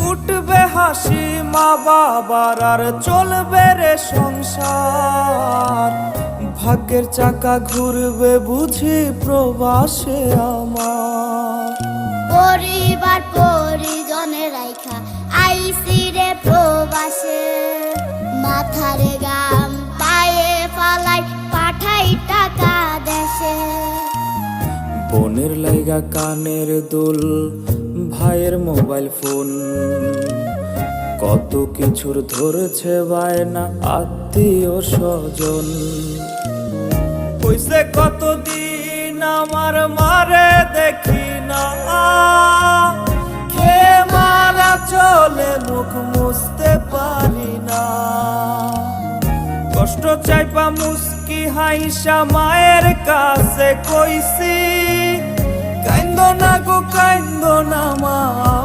উঠবে হাসি মা বাবার আর চলবে রে সংসার। ভাগ্যের চাকা ঘুরবে বুঝি প্রবাসে আমার। পরিবার পরিজনের রাইখা আইসি রে প্রবাসে, মাথারে গাম পায়ে ফালাই পাঠাই টাকা দেশে। বোনের লাইগা কানের দুল, ভাইয়ের মোবাইল ফোন, কত কিছুর ধরছে বায়না আত্মীয় স্বজন। কইছে কতদিন আমার মারে দেখি না, খেয়ে মারা চলে মুখ মুছতে পারি না। কষ্ট চাইপা মুস্কি হাইসা মায়ের কাছে কইছি, কাইন্দো না গো কাইন্দো না মা।